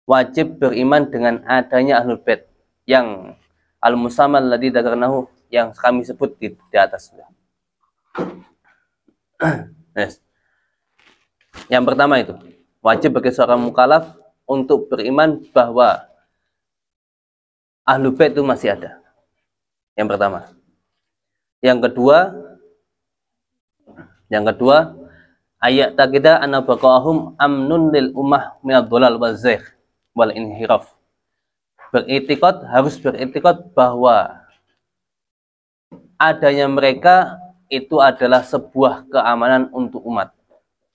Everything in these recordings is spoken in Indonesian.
wajib beriman dengan adanya ahlul bait yang al-musamma alladzi dzakarnahu yang kami sebut di atas. Yes. Yang pertama itu wajib bagi seorang mukallaf untuk beriman bahwa ahlul bait itu masih ada. Yang pertama. Yang kedua, ayat takida anna baqahum amnun lil ummah minad dhalal waz zaigh wal inhiraf. Harus beriktikad bahwa adanya mereka itu adalah sebuah keamanan untuk umat.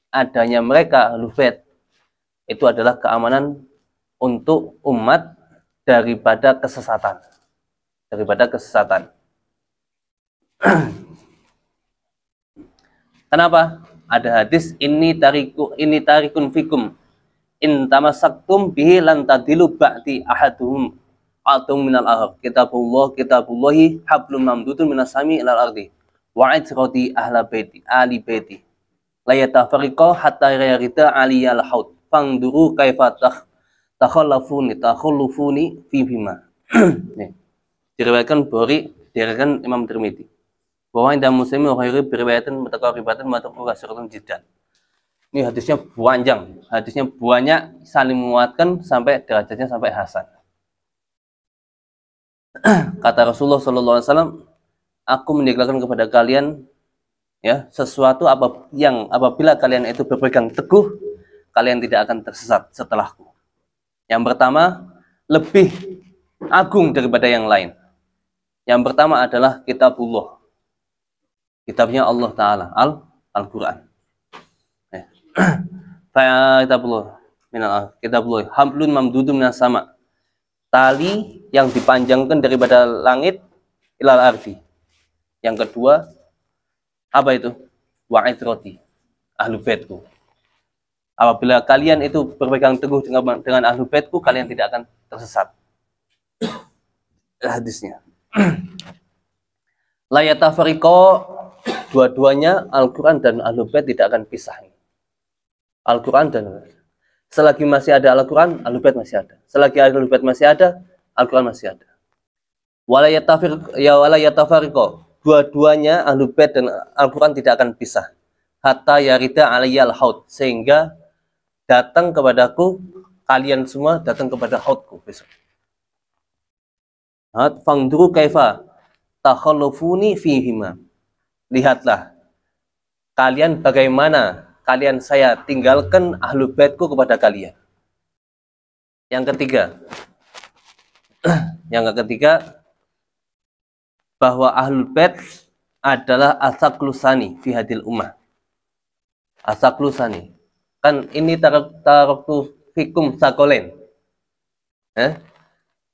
Adanya mereka ahlul bait itu adalah keamanan untuk umat daripada kesesatan. Kenapa? Ada hadis ini tarikun fikum in tamassaktum bihi lan tadilu ba'di ahaduhum atum minal ahab kitabullahi hablum mamdudun minas sami ilal ardi wa ajrati ali baiti la yatafariqa hatta yarida aliyal haud fangduru kaifa takhallufuni fi bima. Diriwayatkan Imam Tirmidzi bahwa indah muslim wa ghairi beriwayatan mutaqarribatan mutaqarribatan jiddan. Ini hadisnya panjang, hadisnya banyak, saling menguatkan sampai derajatnya sampai hasan. Kata Rasulullah SAW, aku meninggalkan kepada kalian ya sesuatu yang apabila kalian itu berpegang teguh, kalian tidak akan tersesat setelahku. Yang pertama, lebih agung daripada yang lain. Yang pertama adalah kitabullah. Kitabnya Allah Ta'ala, Al-Quran. Kitabullah hamlun mamdudun minas sama. Tali yang dipanjangkan daripada langit ilal ardi. Yang kedua, apa itu? Wa'itroti, ahlu baitku. Apabila kalian itu berpegang teguh dengan ahlu baitku, kalian tidak akan tersesat. Hadisnya. La yatafariqa, dua-duanya Al-Quran dan Ahlul Bait tidak akan pisah. Al-Quran dan selagi masih ada Al-Quran, Ahlul Bait masih ada. Selagi Ahlul Bait masih ada, Al-Quran masih ada. Wala yatafariqa, dua-duanya Ahlul Bait dan Al-Quran tidak akan pisah. Hatta yarida aliyal haud, sehingga datang kepadaku, kalian semua datang kepada haudku besok. Fangduru kaifa takhallufuni fihima. Lihatlah kalian bagaimana kalian saya tinggalkan ahlul baitku kepada kalian. Yang ketiga bahwa ahlul bait adalah asaklusani fi hadil ummah. Asaklusani. Kan ini taraktu fikum sakolen.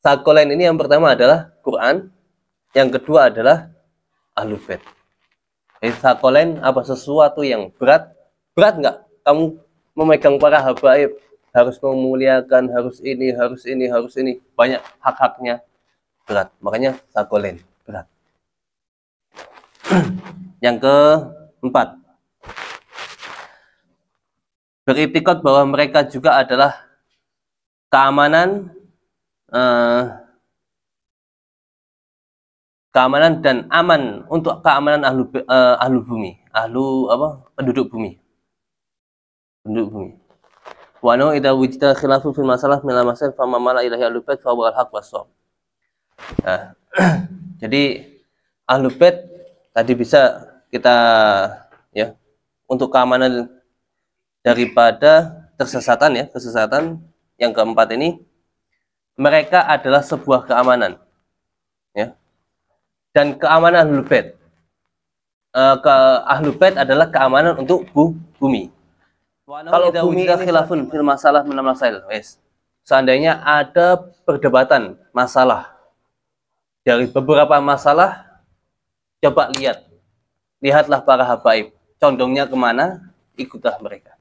Sakolen ini yang pertama adalah Quran, yang kedua adalah ahlul bait. Sakolen apa sesuatu yang berat? Berat nggak? Kamu memegang para habaib, harus memuliakan, harus ini, banyak hak-haknya, berat. Makanya sakolen, berat. Yang keempat, beriktikad bahwa mereka juga adalah keamanan dan aman untuk keamanan ahlu bumi, penduduk bumi. Wa annahu idza wujida khilafun fil masalah min al-masail fa mamala ilahi ahlul bait fa huwa al-haq was-shawab. Jadi ahlul bait tadi bisa kita ya untuk keamanan daripada kesesatan. Yang keempat ini mereka adalah sebuah keamanan, ya. Dan keamanan ahlul bait, ahlul bait adalah keamanan untuk bumi. Kalau bumi ini khilafun fil masalah min masail, seandainya ada perdebatan masalah dari beberapa masalah, coba lihatlah para habaib, condongnya kemana, ikutlah mereka.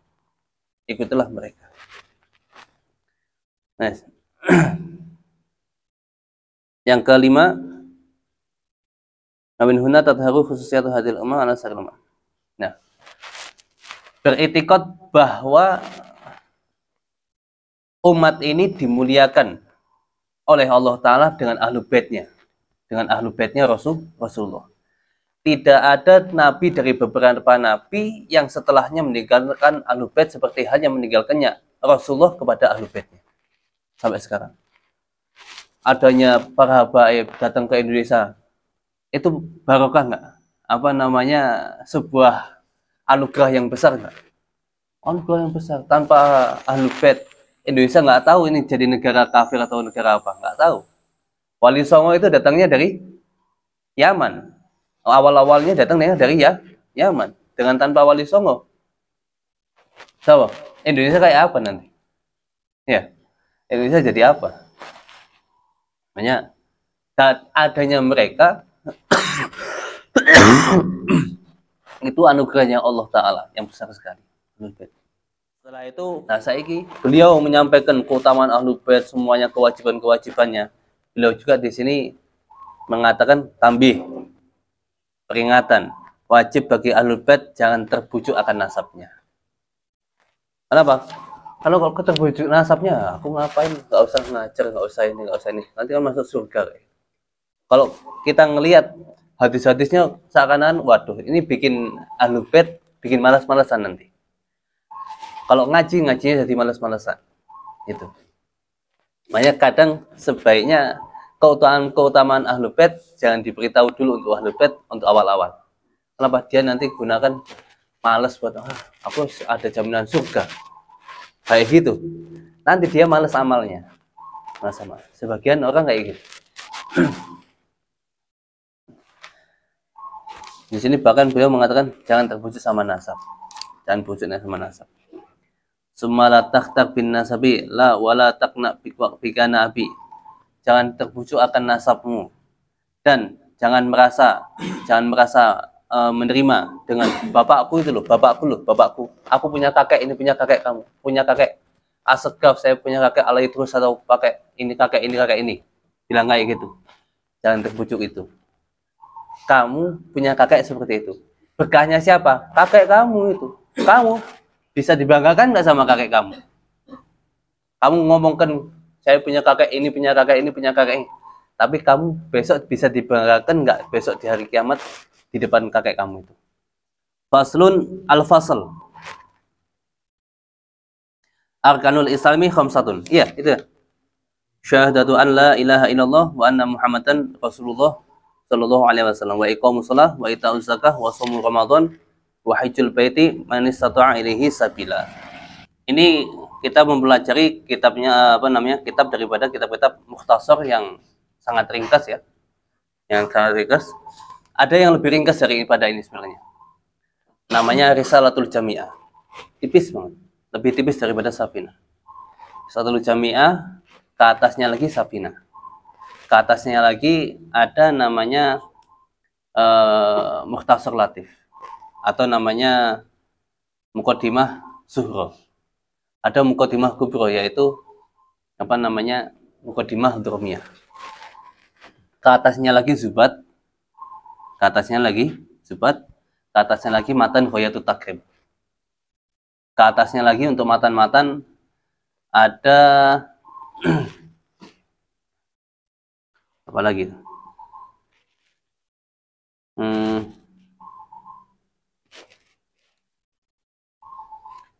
Yang kelima, min huna tadharu khususiyatu hadil ummah ala saril ummah. Nah, beriktikad bahwa umat ini dimuliakan oleh Allah Ta'ala dengan ahlu baitnya. Dengan ahlu baitnya Rasulullah. Tidak ada nabi dari beberapa nabi yang setelahnya meninggalkan ahlu bait seperti halnya meninggalkannya Rasulullah kepada ahlu baitnya. Sampai sekarang. Adanya para habaib datang ke Indonesia, itu barokah nggak? Apa namanya, sebuah anugerah yang besar nggak? Anugerah yang besar. Tanpa ahlu bait, Indonesia nggak tahu ini jadi negara kafir atau negara apa, nggak tahu. Wali Songo itu datangnya dari Yaman. Awal-awalnya datangnya dari Yaman. Dengan tanpa Wali Songo, so, Indonesia kayak apa nanti? Ya, Indonesia jadi apa? Makanya adanya mereka itu anugerahnya Allah Ta'ala yang besar sekali. Setelah itu, nah saiki beliau menyampaikan keutamaan Ahlul Bait, semuanya kewajiban-kewajibannya. Beliau juga di sini mengatakan tambih, peringatan, wajib bagi Ahlul Bait jangan terbujuk akan nasabnya. Kenapa? Kalau terbujuk nasabnya, aku ngapain? Gak usah ngajar, gak usah ini, nanti kan masuk surga. Kalau kita ngelihat hadis-hadisnya seakan-akan, waduh, ini bikin Ahlul Bait bikin malas-malasan nanti. Kalau ngajinya jadi malas-malasan. Itu. Makanya kadang sebaiknya keutamaan Ahlul Bait jangan diberitahu dulu untuk Ahlul Bait untuk awal-awal. Kenapa? Dia nanti gunakan malas buat, aku ada jaminan surga. Kayak gitu. Nanti dia malas amalnya. Malas amal. Sebagian orang kayak gitu. Di sini bahkan beliau mengatakan jangan terbujuk sama nasab. Jangan bujuknya sama nasab. Sumala takhtak bin nasabi la wala takna bika nabi. Jangan terbujuk akan nasabmu dan jangan merasa menerima dengan bapakku itu loh, bapakku. Aku punya kakek, ini punya kakek kamu, punya kakek Asegaf, saya punya kakek alai terus atau pakai ini kakek ini. Bilang kayak gitu. Jangan terbujuk itu. Kamu punya kakek seperti itu. Berkahnya siapa? Kakek kamu itu. Kamu bisa dibanggakan nggak sama kakek kamu? Kamu ngomongkan saya punya kakek ini, punya kakek ini, punya kakek ini. Tapi kamu besok bisa dibanggakan nggak besok di hari kiamat di depan kakek kamu itu? Faslun al-fasl. Arkanul Islami khamsatun. Iya, itu. Syahadatu an la ilaha illallah wa anna Muhammadan Rasulullah sallallahu alaihi wasallam wa iqamus shalah wa ita'uz zakah wa shaumul ramadan wa hajjul baiti man istata'a ilaihi sabila. Ini kita mempelajari kitabnya kitab daripada kitab-kitab mukhtasar yang sangat ringkas ya. Yang sangat ringkas. Ada yang lebih ringkas daripada ini sebenarnya. Namanya Risalatul Jami'ah. Tipis banget. Lebih tipis daripada Safinah. Risalatul Jami'ah, ke atasnya lagi Safinah. Ke atasnya lagi ada namanya Mukhtasar Latif atau namanya Muqaddimah Zuhra. Ada Muqaddimah Kubra, yaitu Muqaddimah Dromiyah. Ke atasnya lagi Zubat, ke atasnya lagi Matan Ghayatut Takrib. Ke atasnya lagi untuk matan-matan ada apa lagi?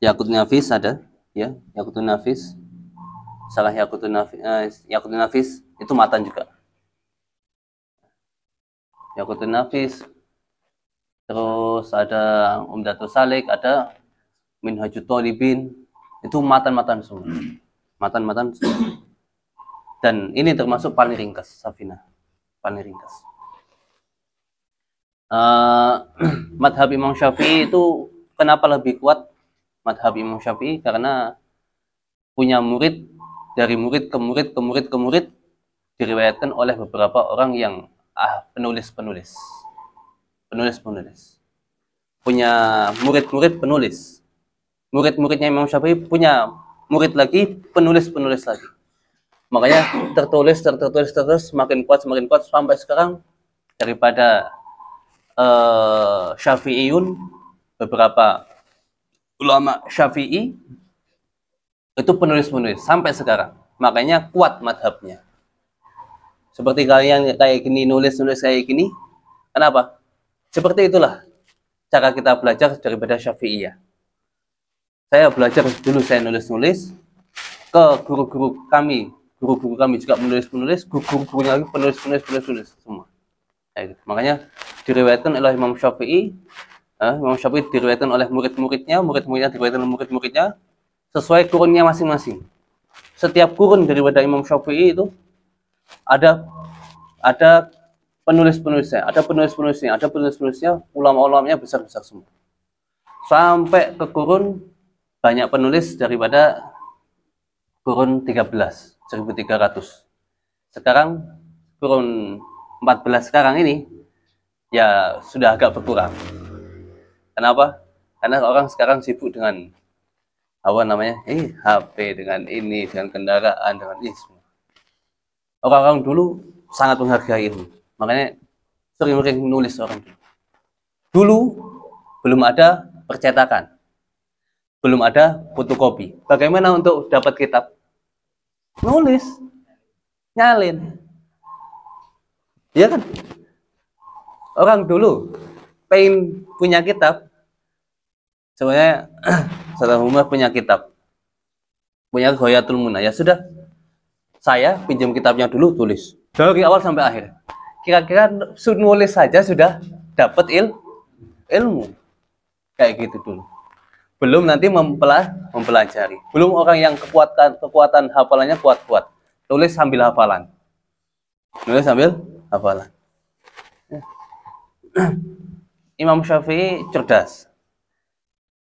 Yaqut Nafis ada, ya, Yaqut Nafis. Salah Yaqut Nafis itu matan juga. Yaqut Nafis. Terus ada Umdatus Salik, ada Minhajut Thalibin. Itu matan-matan semua. Matan-matan semua. Dan ini termasuk paling ringkas Safinah. Paling ringkas. Madhab Imam Syafi'i itu kenapa lebih kuat? Madhab Imam Syafi'i karena punya murid, dari murid ke murid diriwayatkan oleh beberapa orang yang penulis. Punya murid-murid penulis. Murid-muridnya Imam Syafi'i punya murid lagi, penulis lagi. Makanya tertulis semakin kuat sampai sekarang daripada Syafi'iyun, beberapa ulama Syafi'i Itu penulis-penulis sampai sekarang. Makanya kuat madhabnya. Seperti kalian kayak gini, nulis-nulis kayak gini. Kenapa? Seperti itulah cara kita belajar daripada Syafi'iyah. Saya belajar dulu, saya nulis-nulis ke guru-guru kami. Guru-guru kami juga menulis-penulis, guru-gurunya lagi penulis-penulis semua. Makanya diriwayatkan oleh Imam Syafi'i. Imam Syafi'i diriwayatkan oleh murid-muridnya, murid-muridnya diriwayatkan oleh murid-muridnya sesuai kurunnya masing-masing. Setiap kurun daripada Imam Syafi'i itu ada penulis-penulisnya, ada penulis-penulisnya, ulama-ulamanya besar-besar semua. Sampai ke kurun banyak penulis daripada kurun 13, 1300. Sekarang kurun 14 sekarang ini ya sudah agak berkurang. Kenapa? Karena orang sekarang sibuk dengan HP, dengan ini, dengan kendaraan, dengan ini semua. Orang-orang dulu sangat menghargai ilmu. Makanya sering nulis orang dulu. Dulu belum ada percetakan. Belum ada fotokopi. Bagaimana untuk dapat kitab? Nulis. Nyalin. Iya kan? Orang dulu pengen punya kitab. Sebenarnya Salah Umar punya kitab, punya Ghayatul Munah. Ya sudah, saya pinjam kitabnya dulu, tulis dari awal sampai akhir. Kira-kira nulis saja sudah dapat ilmu. Kayak gitu dulu. Belum nanti mempelajari. Belum orang yang kekuatan hafalannya kuat-kuat. Tulis sambil hafalan. Imam Syafi'i cerdas.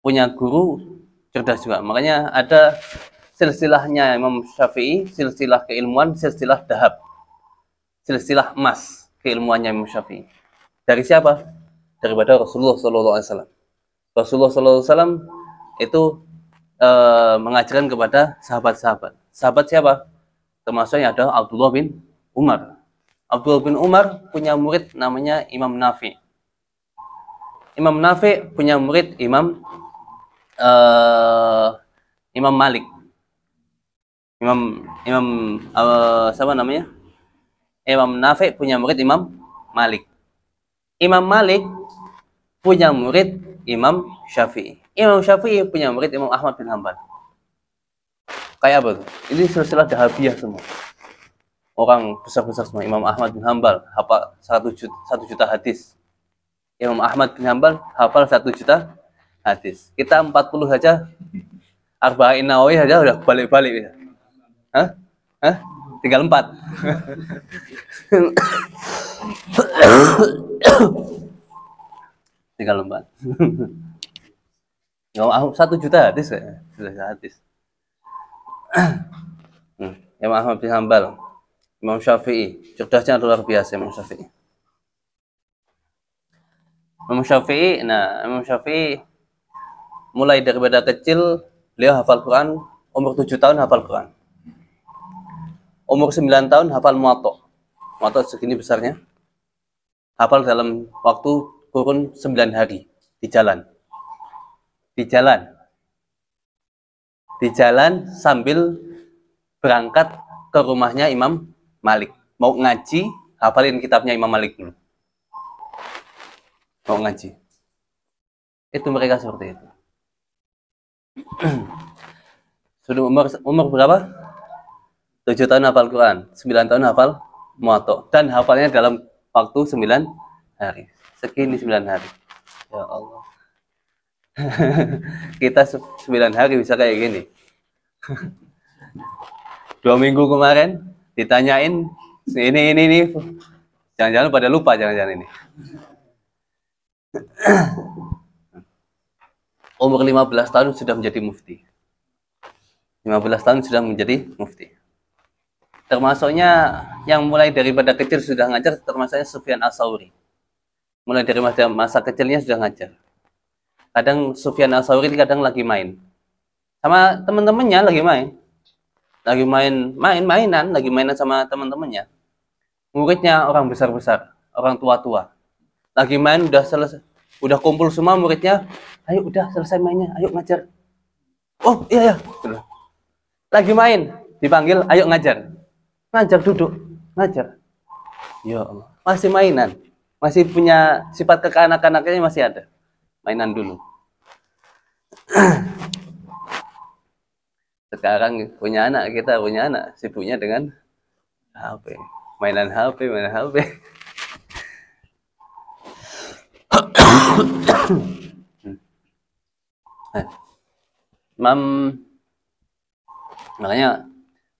Punya guru cerdas juga. Makanya ada silsilahnya Imam Syafi'i, silsilah keilmuan, silsilah dahab. Silsilah emas keilmuannya Imam Syafi'i. Dari siapa? Daripada Rasulullah SAW. Rasulullah SAW itu mengajarkan kepada sahabat-sahabat. Sahabat siapa? Termasuknya ada Abdullah bin Umar. Abdullah bin Umar punya murid namanya Imam Nafi. Imam Nafi punya murid Imam Malik. Siapa namanya? Imam Nafi punya murid Imam Malik. Imam Malik punya murid Imam Syafi'i. Imam Syafi'i punya murid Imam Ahmad bin Hanbal. Kayak apa tuh? Ini silsilah dahabiyah semua. Orang besar-besar semua. Imam Ahmad bin Hanbal hafal 1 juta hadis. Imam Ahmad bin Hanbal hafal 1 juta hadis. Kita 40 saja, Arba'in Nawawi saja udah balik-balik. Hah? Tinggal 4. Tinggal 4. 1 juta hadis ya. Hadis. Imam Ahmad bin Hanbal, Imam Syafi'i, cerdasnya luar biasa Imam Syafi'i. Imam Syafi'i mulai daripada kecil beliau hafal Quran, umur 7 tahun hafal Quran. Umur 9 tahun hafal Muwatta. Muwatta segini besarnya. Hafal dalam waktu kurun 9 hari di jalan. Di jalan sambil berangkat ke rumahnya Imam Malik. Mau ngaji, hafalin kitabnya Imam Malik dulu. Mau ngaji. Itu mereka seperti itu. Sudah umur berapa? 7 tahun hafal Quran, 9 tahun hafal Muwatta. Dan hafalnya dalam waktu 9 hari. Segini 9 hari. Ya Allah. Kita 9 hari bisa kayak gini. 2 minggu kemarin ditanyain ini. Jangan-jangan pada lupa jangan-jangan ini. Umur 15 tahun sudah menjadi mufti. 15 tahun sudah menjadi mufti. Termasuknya yang mulai daripada kecil sudah ngajar, termasuknya Sufyan Ats-Tsauri. Mulai dari masa kecilnya sudah ngajar. Kadang Sufyan Ats-Tsauri kadang lagi main. Sama teman-temannya lagi main. Lagi mainan sama teman-temannya. Muridnya orang besar-besar, orang tua-tua. Lagi main udah selesai. Udah kumpul semua muridnya, ayo udah selesai mainnya, ayo ngajar. Oh iya. Lagi main, dipanggil, ayo ngajar. Ngajar duduk, ngajar. Ya Allah, masih mainan. Masih punya sifat kekanak-kanakannya masih ada. Mainan dulu. Sekarang punya anak, kita punya anak, sibuknya dengan HP. Mainan HP, mainan HP. Makanya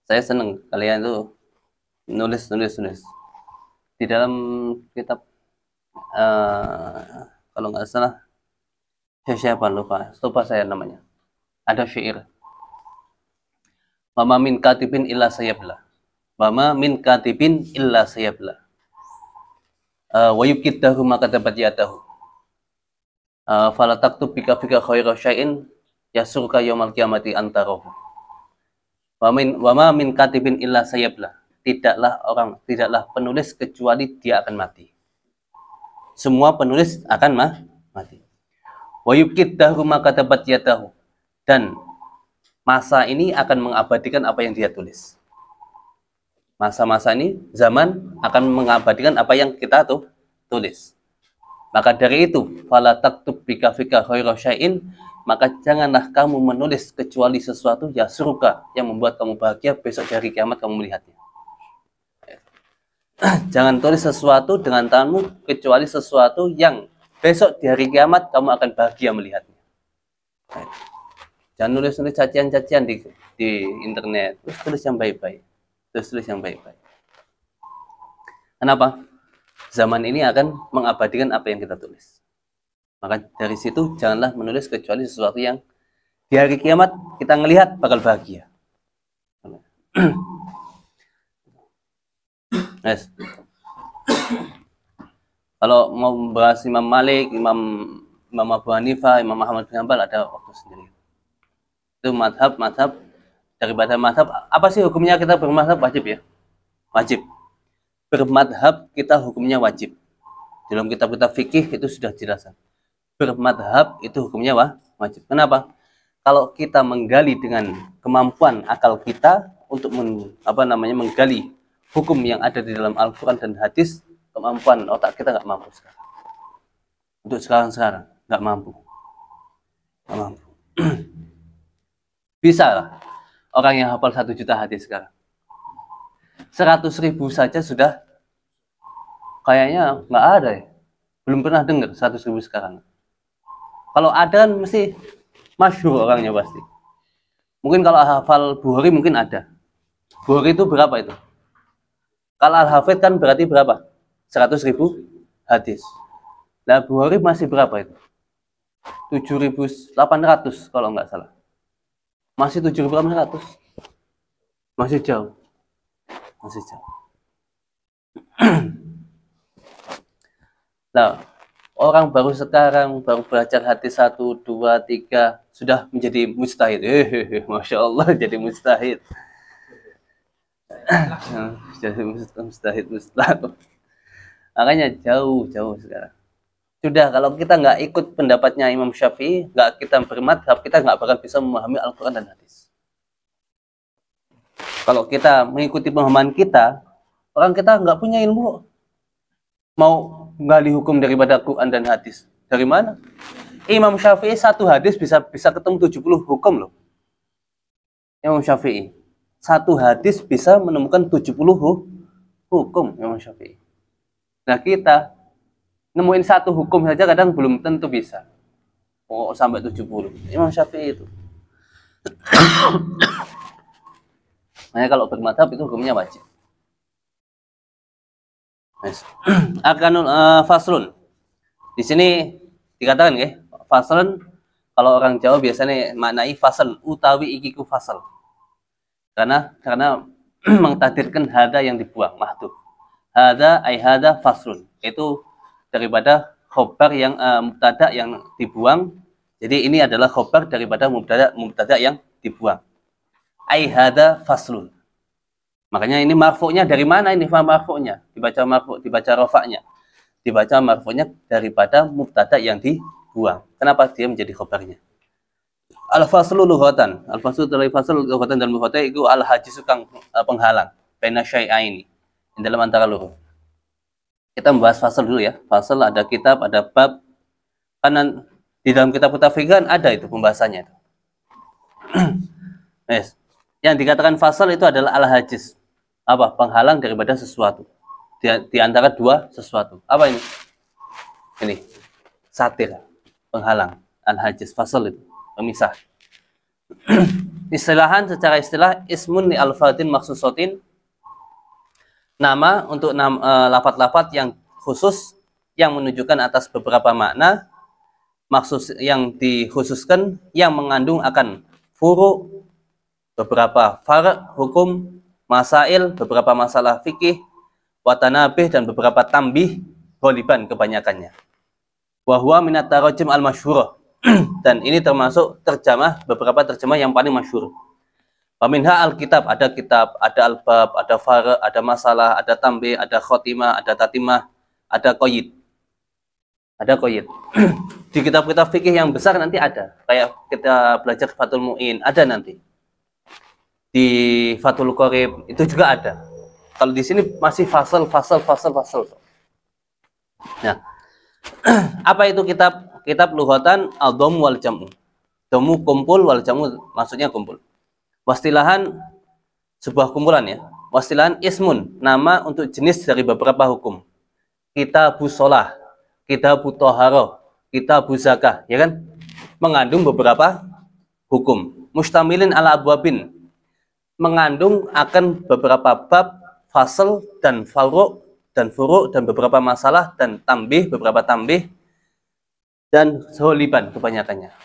saya senang kalian tuh nulis di dalam kitab kalau nggak salah siapa lupa saya namanya, ada syair, mama min katibin illa sayabla, mama min katibin illa sayabla, wa yukiddahu maka dapat yatahu, fala taktub bika khaira syai'in yasurka yaumal qiyamati antarahu. Wama min katibin illa sayabla, tidaklah penulis kecuali dia akan mati. Semua penulis akan mati. Wa yukiddahu maka dapat yatahu, dan masa ini akan mengabadikan apa yang dia tulis. Masa-masa ini, zaman akan mengabadikan apa yang kita tulis. Maka dari itu, fala taktub bika khaira syai'in, maka janganlah kamu menulis kecuali sesuatu ya surga, yang membuat kamu bahagia besok dari kiamat kamu melihatnya. Jangan tulis sesuatu dengan tanganmu kecuali sesuatu yang besok di hari kiamat kamu akan bahagia melihatnya. Jangan nulis cacian-cacian di internet. Tulis yang baik-baik. Tulis yang baik-baik. Kenapa? Zaman ini akan mengabadikan apa yang kita tulis. Maka dari situ janganlah menulis kecuali sesuatu yang di hari kiamat kita ngelihat bakal bahagia. Yes. Kalau mau membahas Imam Malik, Imam Abu Hanifah, Imam Ahmad bin Hanbal ada waktu sendiri. Itu madhab daripada madhab. Apa sih hukumnya kita bermadhab? Wajib ya? Wajib. Bermadhab kita hukumnya wajib. Dalam kitab-kitab fikih itu sudah jelaskan. Bermadhab itu hukumnya wajib. Kenapa? Kalau kita menggali dengan kemampuan akal kita untuk menggali hukum yang ada di dalam Al-Quran dan hadis, kemampuan otak kita nggak mampu sekarang. Untuk sekarang nggak mampu. Bisa lah orang yang hafal 1 juta hadis sekarang. 100.000 saja sudah kayaknya nggak ada ya. Belum pernah dengar 100.000 sekarang. Kalau ada kan mesti masyhur orangnya pasti. Mungkin kalau hafal Bukhari mungkin ada. Bukhari itu berapa itu? Kalau Al-Hafidh kan berarti berapa? 100.000 hadis. Nah Bukhari masih berapa itu? 7.800 kalau nggak salah. Masih 7.800. Masih jauh. Nah, orang baru belajar hadis 1, 2, 3 sudah menjadi mujtahid. Masya Allah jadi mujtahid. Jadi mujtahid. Makanya jauh sekarang. Sudah, kalau kita nggak ikut pendapatnya Imam Syafi'i, nggak kita bermadhab, kita nggak bakal bisa memahami Al-Quran dan hadis. Kalau kita mengikuti pemahaman kita, orang kita nggak punya ilmu. Mau menggali hukum daripada Quran dan hadis. Dari mana? Imam Syafi'i 1 hadis bisa ketemu 70 hukum loh. Imam Syafi'i 1 hadis bisa menemukan 70 hukum Imam Syafi'i. Nah kita nemuin 1 hukum saja kadang belum tentu bisa. Oh sampai 70. Imam Syafi'i itu. Makanya kalau bermadhab itu hukumnya wajib. Arkanul faslun. Di sini dikatakan ya, faslun kalau orang Jawa biasanya maknai fasal utawi ikiku fasal. Karena mengtakdirkan hada yang dibuang, mahdhuf. Hada ay hada faslun. Itu daripada khobar yang mubtada yang dibuang. Jadi ini adalah khobar daripada mubtada yang dibuang. Ay hada faslun. Makanya ini marfu'nya dari mana ini marfu'nya? Dibaca rofa'nya. Dibaca marfu'nya daripada mubtada yang dibuang. Kenapa dia menjadi khobarnya? Al-faslu lughatan. Al-faslu dari fasl lughatan dan lughatan itu al-hajiz kang penghalang baina syai'aini dalam antara loro. Kita membahas fasal dulu ya. Fasal ada kitab, ada bab. Karena di dalam kitab-kitab fikih kan ada itu pembahasannya. Yes. Yang dikatakan fasal itu adalah al-hajiz. Apa? Penghalang daripada sesuatu. Di antara dua sesuatu. Apa ini? Ini. Satir. Penghalang. Al-hajiz. Fasal itu. Pemisah. Istilahan secara istilah ismun li al-fadin maksusotin. Nama untuk lafaz-lafaz yang khusus yang menunjukkan atas beberapa makna, maksud yang dikhususkan yang mengandung akan furu, beberapa far' hukum, masail, beberapa masalah fikih, watanabih dan beberapa tambih, ghaliban kebanyakannya. Wa huwa minat tarajim al-masyhurah. Dan ini termasuk beberapa terjemah yang paling masyhur. Paminha Alkitab, ada kitab, ada albab, ada far', ada masalah, ada tambih, ada khotimah, ada tatimah, ada qayyid. Ada qayyid. Di kitab-kitab fikih yang besar nanti ada. Kayak kita belajar Fathul Mu'in, ada nanti. Di Fathul Qorib itu juga ada. Kalau di sini masih fasal. Nah, apa itu kitab? Kitab lughatan al-dhamm wal jam'u. Dhamu kumpul, wal jam'u maksudnya kumpul. Wastilahan sebuah kumpulan ya. Wastilahan ismun, nama untuk jenis dari beberapa hukum. Kitabus shalah, kitabut thaharah, kitabuz zakah, ya kan? Mengandung beberapa hukum. Mustamilin ala abwabin, mengandung akan beberapa bab, fasal dan furu' dan beberapa masalah dan tambih, beberapa tambih dan ghaliban kebanyakannya.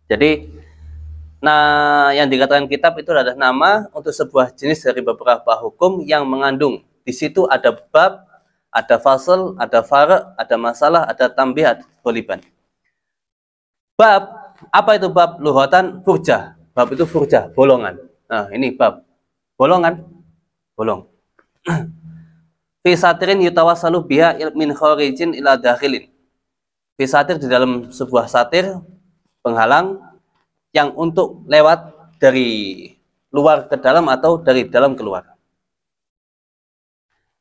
Jadi yang dikatakan kitab itu adalah nama untuk sebuah jenis dari beberapa hukum yang mengandung. Di situ ada bab, ada fasal, ada far', ada masalah, ada tambih, ada ghaliban. Bab, apa itu bab? Lughatan furjah. Bab itu furjah, bolongan. Nah, ini bab. Bolongan, bolong. Fi satirin yutawassalu biha min kharijin ila dakhilin. Fi satir di dalam sebuah satir penghalang yang untuk lewat dari luar ke dalam atau dari dalam keluar.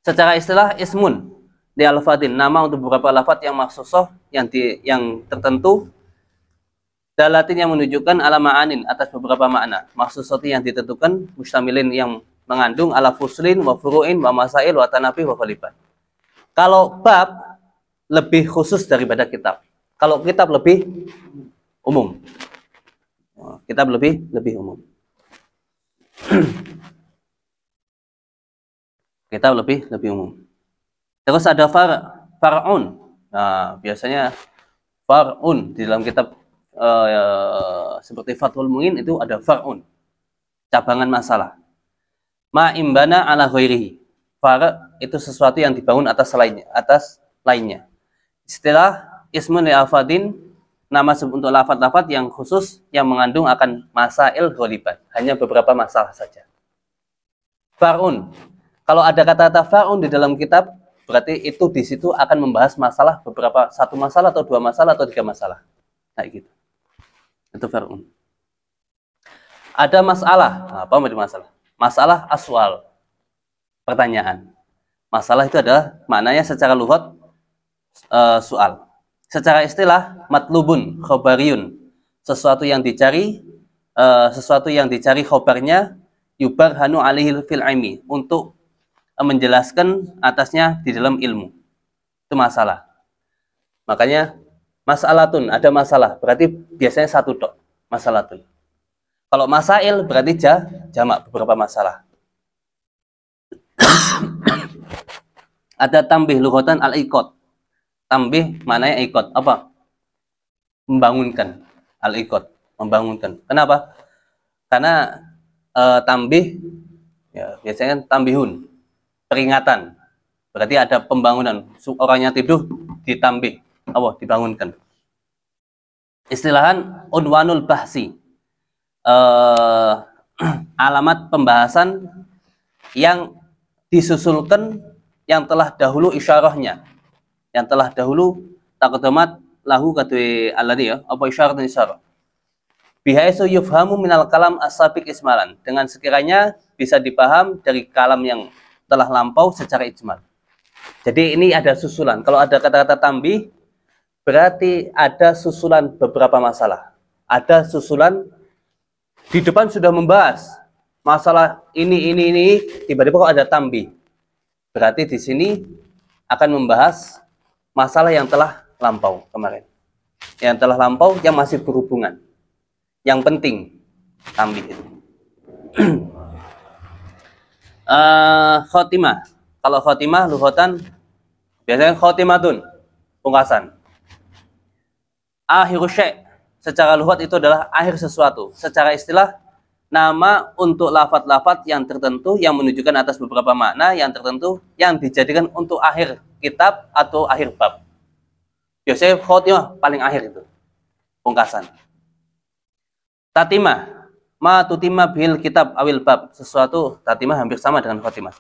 Secara istilah ismun di al-fadin, nama untuk beberapa lafaz yang maksusoh yang tertentu, dalatin yang menunjukkan ala ma'anin atas beberapa makna, maksusoti yang ditentukan, mustamilin yang mengandung ala fuslin wa furu'in wa masail wa tanafi wa ghaliban. Kalau bab lebih khusus daripada kitab. Kalau kitab lebih umum. Kitab lebih umum. Kitab lebih umum. Terus ada far'un. Nah, biasanya far'un di dalam kitab seperti Fathul Mu'in itu ada far'un. Cabangan masalah. Ma imbana ala ghairihi. Far' itu sesuatu yang dibangun atas lainnya. Istilah ismun li afadin, nama untuk lafaz-lafaz yang khusus yang mengandung akan masail ghaliban, hanya beberapa masalah saja. Far'un, kalau ada kata-kata far'un di dalam kitab, berarti itu di situ akan membahas masalah beberapa, satu masalah atau dua masalah atau tiga masalah. Kayak gitu. Itu far'un. Ada masalah, apa masalah? Masalah aswal, pertanyaan. Masalah itu adalah maknanya secara lughat soal. Secara istilah matlubun khobariyun, sesuatu yang dicari khobarnya yubarhanu alihil fil ilmi, untuk menjelaskan atasnya di dalam ilmu. Itu masalah. Makanya masalatun, ada masalah, berarti biasanya satu tok, masalatun. Kalau masail berarti jamak beberapa masalah. Ada tambih lughatan al-iqad. Tambih maknanya ikot, apa? Membangunkan. Al-iqad, membangunkan. Kenapa? Karena tambih ya biasanya tambihun, peringatan. Berarti ada pembangunan. Orangnya tidur ditambih, apa? Dibangunkan. Istilahan unwanul bahsi. Alamat pembahasan yang disusulkan yang telah dahulu isyarahnya, yang telah dahulu taqaddamat lahu katui alladhi ya, apa isyarat isyarah. Bihaisu yufhamu minal kalam as-sabiq ismalan. Dengan sekiranya bisa dipaham dari kalam yang telah lampau secara ijmal. Jadi ini ada susulan. Kalau ada kata-kata tambih, berarti ada susulan beberapa masalah. Ada susulan di depan sudah membahas masalah ini, tiba-tiba kok ada tambih. Berarti di sini akan membahas masalah yang telah lampau kemarin. Yang telah lampau, yang masih berhubungan. Yang penting tambih itu. Khotimah. Kalau khotimah lughatan biasanya khotimatun, pungkasan. Akhirus syai', secara lughat itu adalah akhir sesuatu. Secara istilah nama untuk lafaz-lafaz yang tertentu yang menunjukkan atas beberapa makna yang tertentu yang dijadikan untuk akhir kitab atau akhir bab. Biasanya khotimah paling akhir itu, pungkasan. Tatimah, ma tutimah bil kitab awil bab, sesuatu tatimah hampir sama dengan khotimah.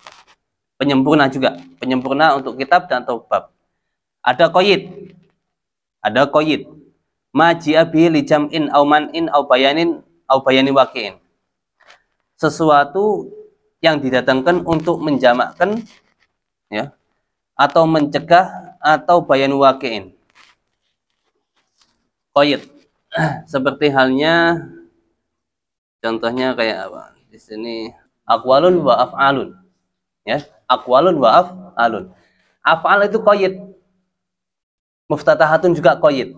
Penyempurna juga, penyempurna untuk kitab dan atau bab. Ada qayyid, ma ji'a bihi li jam'in aw man'in aw bayanin aw bayani waqi'in. Sesuatu yang didatangkan untuk menjamakkan ya atau mencegah atau bayan waqi'in. Qayyid. Seperti halnya contohnya kayak apa? Di sini aqwalun wa af'alun. Ya, aqwalun wa af'alun. Af'al itu qayyid. Muftatahatun juga qayyid.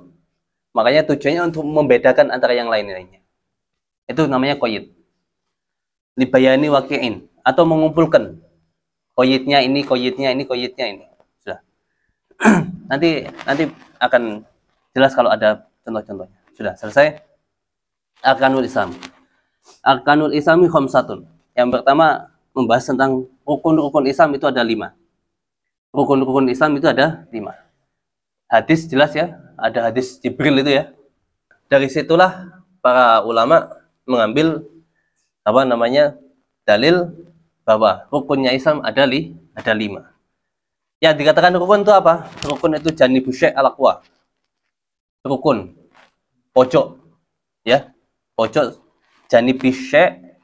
Makanya tujuannya untuk membedakan antara yang lain-lainnya. Itu namanya qayyid. Libayani waqi'in atau mengumpulkan qayyidnya ini, qayyidnya ini, qayyidnya ini. Sudah. nanti akan jelas kalau ada contoh-contohnya. Sudah selesai. Arkanul Islam. Arkanul Islami khamsatun. Yang pertama membahas tentang rukun-rukun Islam itu ada 5. Rukun-rukun Islam itu ada 5. Hadis jelas ya, ada hadis Jibril itu ya. Dari situlah para ulama mengambil apa namanya dalil bahwa rukunnya Islam ada 5. Yang dikatakan rukun itu apa? Rukun itu janibu syai' al-aqwa. Rukun pojok ya, pojok janibi syai',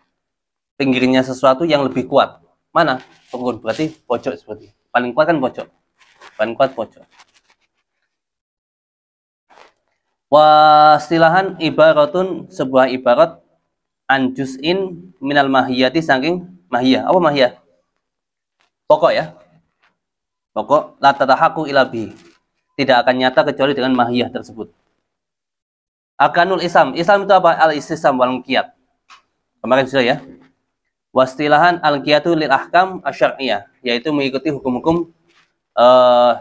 pinggirnya sesuatu yang lebih kuat. Mana? Rukun berarti pojok seperti. Paling kuat kan pojok. Paling kuat pojok. Wastilahan ibaratun, sebuah ibarat an juz'in minal mahiyati, saking mahiyah. Apa mahiyah? Pokok ya. Pokok la tatahaqqu illa bihi. Tidak akan nyata kecuali dengan mahiyah tersebut. Arkanul Islam. Islam itu apa? Al-istislam wal qiyad. Kemarin sudah ya. Wastilahan al-qiyadu lil ahkam asy-syar'iyyah, yaitu mengikuti hukum-hukum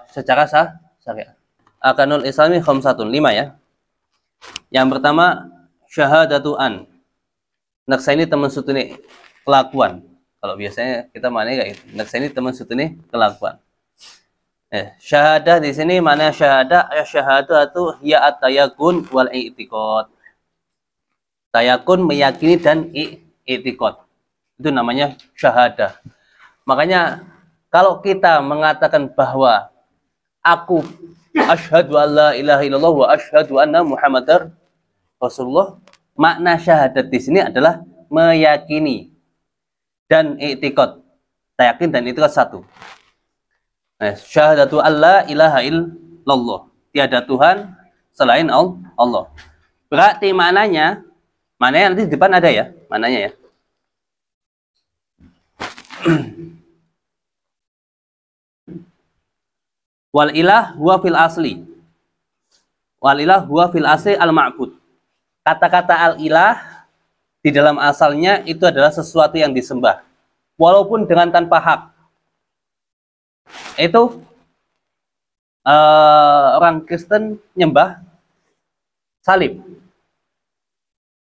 secara syariat. Arkanul Islami khamsatun, 5 ya. Yang pertama syahadatu an. Naksani teman sutune kelakuan. Kalau biasanya kita mana kayak gitu. Naksani teman sutune kelakuan. Syahadah di sini mana syahadah? Syahadah itu ya at-tayakun wal i'tiqad. Tayakun meyakini dan i'tiqad. Itu namanya syahadah. Makanya kalau kita mengatakan bahwa aku asyhadu alla ilaha illallah wa asyhadu anna muhammadar rasulullah, makna syahadat di sini adalah meyakini dan i'tiqad. Yakin dan i'tiqad satu. Syahadatu alla ilaha illallah, tiada Tuhan selain Allah. Berarti maknanya nanti di depan ada ya, maknanya ya. Wal ilah huwa fil asli. Wal ilah huwa fil asli al-ma'bud. Kata-kata al-ilah di dalam asalnya itu adalah sesuatu yang disembah, walaupun dengan tanpa hak. Itu orang Kristen nyembah salib,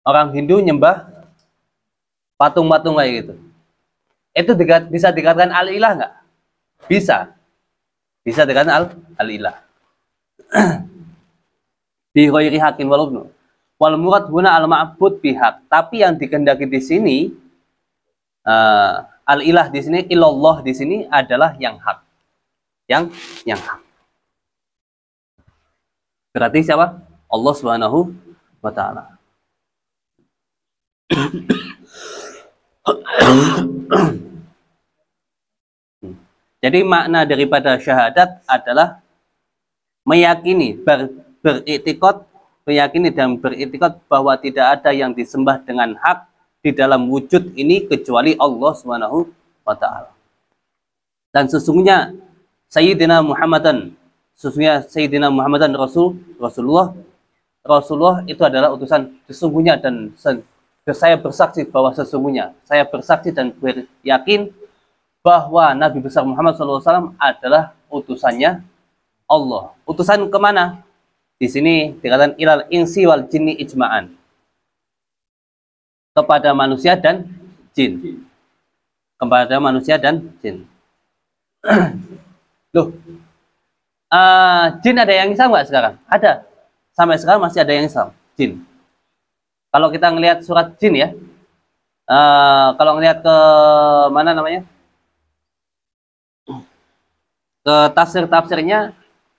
orang Hindu nyembah patung-patung kayak gitu. Itu bisa dikatakan al-ilah nggak? Bisa dikatakan al-ilah. Bi ghairi haqqin wal murad huna al-ma'bud bihaq. Tapi yang dikehendaki di sini al-ilah di sini, ilallah di sini adalah yang hak. Yang hak. Berarti siapa? Allah Subhanahu wa taala. Jadi makna daripada syahadat adalah meyakini, beriktikad, meyakini dan beriktikad bahwa tidak ada yang disembah dengan hak di dalam wujud ini kecuali Allah Subhanahu wa taala. Dan sesungguhnya Sayyidina Muhammadan Rasulullah itu adalah utusan sesungguhnya, dan saya bersaksi bahwa sesungguhnya, saya bersaksi dan beryakin bahwa Nabi besar Muhammad SAW adalah utusannya Allah. Utusan kemana? Di sini dikatakan ilal insi wal jinni ijma'an, kepada manusia dan jin. Kepada manusia dan jin. Loh, jin ada yang Islam nggak sekarang? Ada. Sampai sekarang masih ada yang Islam, jin. Kalau kita ngelihat surat jin ya, kalau ngelihat ke mana namanya, ke tafsirnya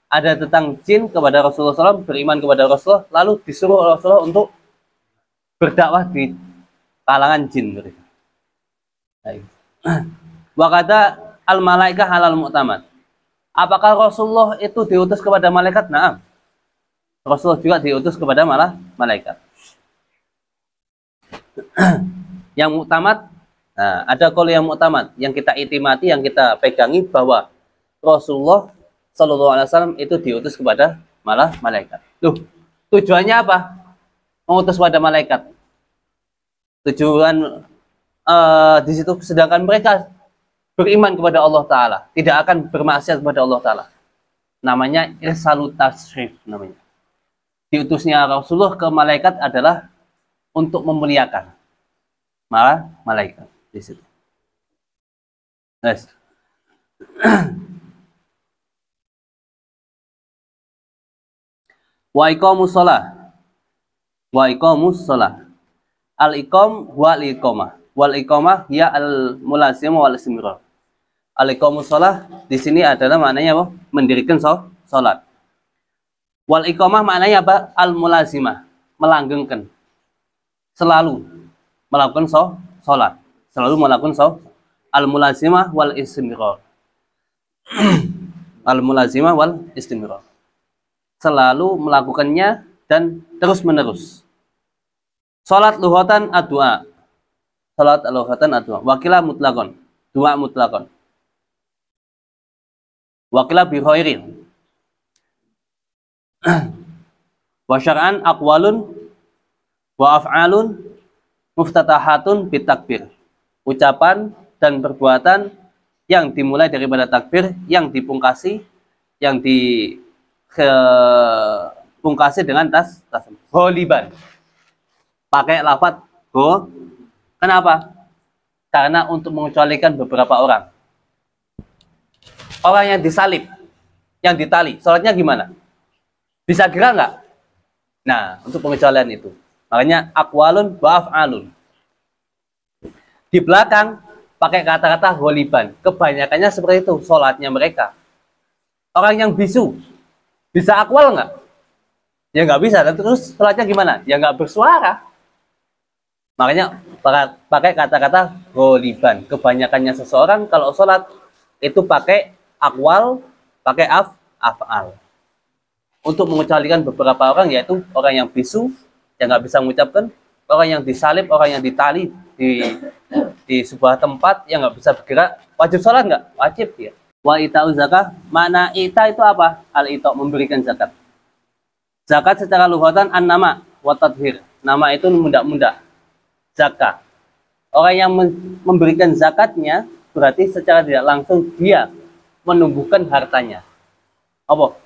ada tentang jin kepada Rasulullah SAW, beriman kepada Rasulullah, lalu disuruh Rasulullah untuk berdakwah di kalangan jin. Wa kata al malaikah halal mu'tamad. Apakah Rasulullah itu diutus kepada malaikat? Naam. Rasulullah juga diutus kepada malaikat. Yang mu'tamad, nah, ada qaul yang mu'tamad, yang kita itimati, yang kita pegangi bahwa Rasulullah Shallallahu Alaihi Wasallam itu diutus kepada malaikat. Loh, tujuannya apa? Mengutus pada malaikat. Tujuan di situ, sedangkan mereka beriman kepada Allah Taala, tidak akan bermaksiat kepada Allah Taala. Namanya irsalut tashrif namanya. Diutusnya Rasulullah ke malaikat adalah untuk memuliakan malaikat di situ. Yes. Wa iqamus shalah. Wa iqamus shalah. Al iqam wal iqamah. Wal iqamah ya al mulazimah wal istimrar. Al iqamus shalah di sini adalah maknanya apa? Mendirikan salat. Wal iqamah maknanya apa? Al mulazimah, melanggengkan. Selalu melakukan salat. Selalu melakukan salat. Al mulazimah wal istimrar. Al mulazimah wal istimrar. Selalu melakukannya dan terus-menerus. Salat lughatan addu'a. Salat lughatan addu'a. Wakilah mutlaqon. Du'a mutlaqon. Wakilah bi khairin. Wa syar'an aqwalun wa af'alun muftatahatun bitakbir. Ucapan dan perbuatan yang dimulai daripada takbir, yang dipungkasi, yang dipungkasi dengan tasbih. Ghaliban. Pakai lafaz go. Kenapa? Karena untuk mengecualikan beberapa orang. Orang yang disalib, yang ditali, sholatnya gimana? Bisa gerak nggak? Nah, untuk pengecualian itu. Makanya aqwalun wa af'alun. Di belakang pakai kata-kata ghaliban. Kebanyakannya seperti itu sholatnya mereka. Orang yang bisu bisa akwal nggak? Ya nggak bisa. Dan terus sholatnya gimana? Ya nggak bersuara. Makanya pakai kata-kata ghaliban. Kebanyakannya seseorang kalau sholat itu pakai akwal, pakai af'al. Untuk mengecualikan beberapa orang, yaitu orang yang bisu, yang nggak bisa mengucapkan, orang yang disalib, orang yang ditali di sebuah tempat yang nggak bisa bergerak. Wajib sholat nggak? Wajib ya. Wa ita'u zakah, makna ita itu apa? Al-ita, memberikan zakat. Zakat secara lughatan an-nama wa tadhir. Nama itu muda-muda. Zakat. Orang yang memberikan zakatnya berarti secara tidak langsung dia menumbuhkan hartanya. Apa?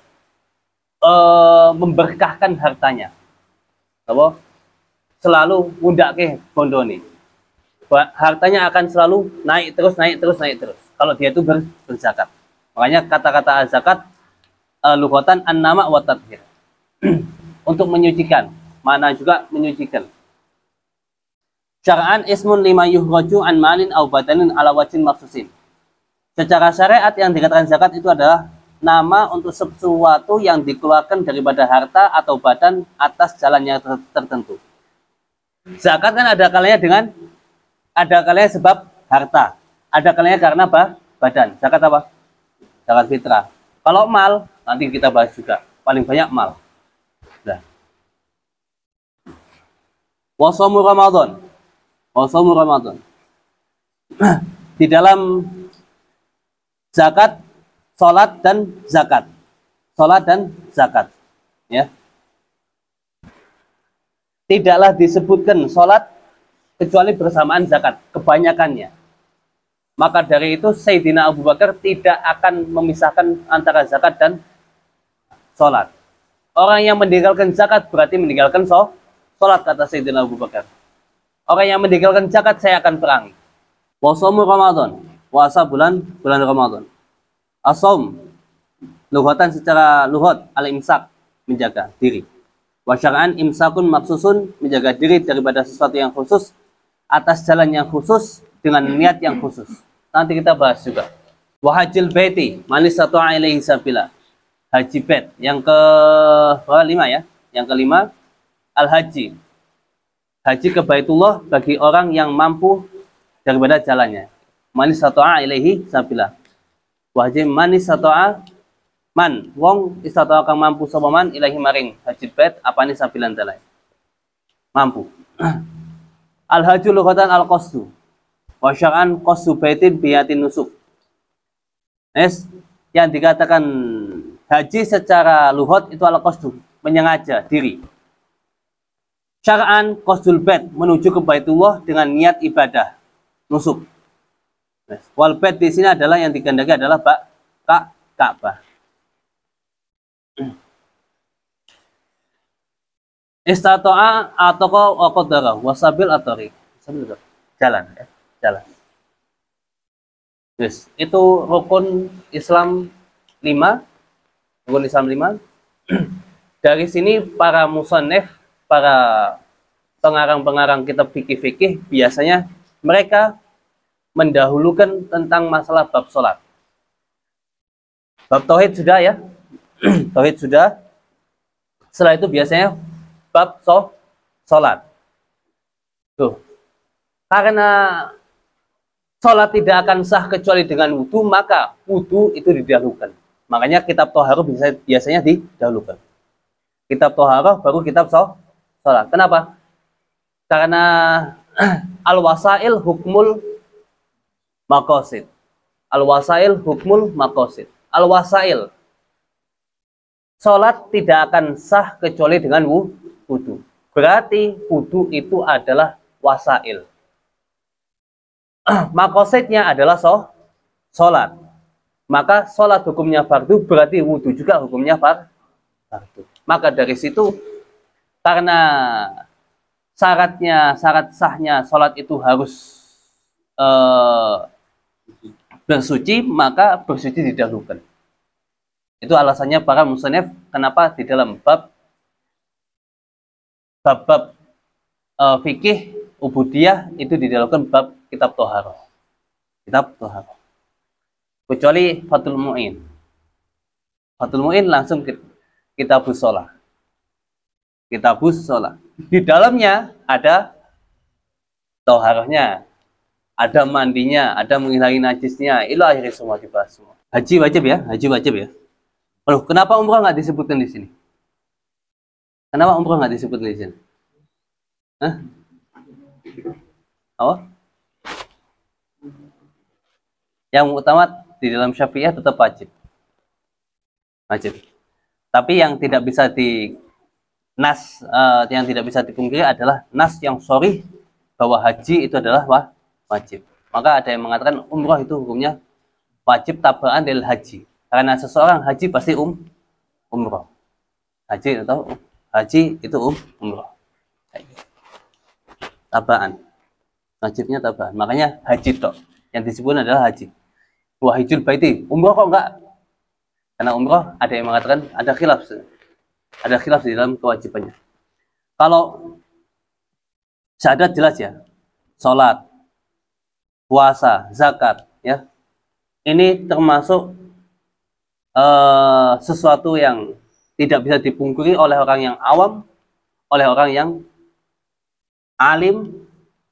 Memberkahkan hartanya. Apa? Selalu mundake bondone. Hartanya akan selalu naik terus. Kalau dia itu berzakat. Makanya kata-kata zakat lughatan an-nama wa tadhir. Untuk menyucikan, mana juga menyucikan. Syara'an ismun lima yuhraju an malin au badanin ala wajin maksusin. Secara syariat yang dikatakan zakat itu adalah nama untuk sesuatu yang dikeluarkan daripada harta atau badan atas jalan yang tertentu. Zakat kan ada kalanya sebab harta, ada kalanya karena apa? Badan. Zakat apa? Zakat fitrah. Kalau mal, nanti kita bahas juga. Paling banyak mal. Nah. Wasomu Ramadan. Wasomu Ramadan. Di dalam zakat, sholat dan zakat. Sholat dan zakat. Ya. Tidaklah disebutkan sholat kecuali bersamaan zakat. Kebanyakannya. Maka dari itu Sayyidina Abu Bakar tidak akan memisahkan antara zakat dan sholat. Orang yang meninggalkan zakat berarti meninggalkan sholat, kata Sayyidina Abu Bakar. Orang yang meninggalkan zakat saya akan perangi. Wasomu Ramadan. Puasa bulan Ramadan. Asom. Lughatan secara lughat al-imsak, menjaga diri. Wasyar'an imsakun maksusun, menjaga diri daripada sesuatu yang khusus atas jalan yang khusus dengan niat yang khusus. Nanti kita bahas juga. Wahajil baiti manis satu ilaihi sabila. Haji bait yang kelima ya. Yang kelima al-haji. Haji ke Baitullah bagi orang yang mampu daripada jalannya. Manis satu ilaihi sabila. Wahji manis satu man wong istata'a kang mampu sapa man ilahi maring haji bait apane sabilan dalai. Mampu. Al-haju lughatan al-qasdu. Wa syar'an qasdu baitin biyatin nusuk. Yang dikatakan haji secara lughat itu al-qasdu, menyengaja diri. Syar'an qasdul bait, menuju ke Baitullah dengan niat ibadah, nusuk. Wal bait di sini adalah yang dikehendaki adalah Ka'bah. Istata'a atau qadara wasabil atari. Jalan ya, jalan. Yes, itu rukun Islam 5. Rukun Islam 5. Dari sini para musannif, para pengarang-pengarang kitab fikih-fikih biasanya mereka mendahulukan tentang masalah bab sholat. Bab tauhid sudah ya. Tauhid sudah. Setelah itu biasanya bab sholat. Tuh. Karena sholat tidak akan sah kecuali dengan wudhu, maka wudhu itu didahulukan. Makanya kitab Toharoh biasanya didahulukan. Kitab Toharoh baru kitab sholat. Kenapa? Karena al-wasail hukmul maqasid. Al-wasail hukmul maqasid. Al-wasail. Sholat tidak akan sah kecuali dengan wudhu. Berarti wudhu itu adalah wasail. Maqasidnya adalah sholat. Maka sholat hukumnya fardu, berarti wudhu juga hukumnya fardu. Maka dari situ, karena syarat sahnya sholat itu harus bersuci, maka bersuci didahulukan. Itu alasannya para musannif kenapa di dalam bab fikih ubudiyah itu didahulukan bab kitab Toharoh. Kitab Toharoh. Kecuali Fathul Mu'in. Fathul Mu'in langsung kitabus sholat. Kitabus sholat. Di dalamnya ada Toharohnya, ada mandinya, ada menghilangkan najisnya. Itu akhirnya semua dibahas semua. Haji wajib ya, haji wajib ya. Loh, kenapa umrah nggak disebutkan di sini? Kenapa umrah nggak disebutkan di sini? Hah? Oh? Yang utama di dalam Syafi'iyah tetap wajib. Wajib. Tapi yang tidak bisa yang tidak bisa dipungkiri adalah nas yang sharih bahwa haji itu adalah wajib. Maka ada yang mengatakan umrah itu hukumnya wajib tabaan dari haji. Karena seseorang haji pasti umrah. Haji itu umrah. Tabaan. Wajibnya tabaan. Makanya haji tok. Yang disebut adalah haji. Wahijul baiti. Umrah kok enggak? Karena umrah ada yang mengatakan ada khilaf. Ada khilaf di dalam kewajibannya. Kalau syahadat jelas ya. Salat, puasa, zakat ya. Ini termasuk sesuatu yang tidak bisa dipungkiri oleh orang yang awam, oleh orang yang alim.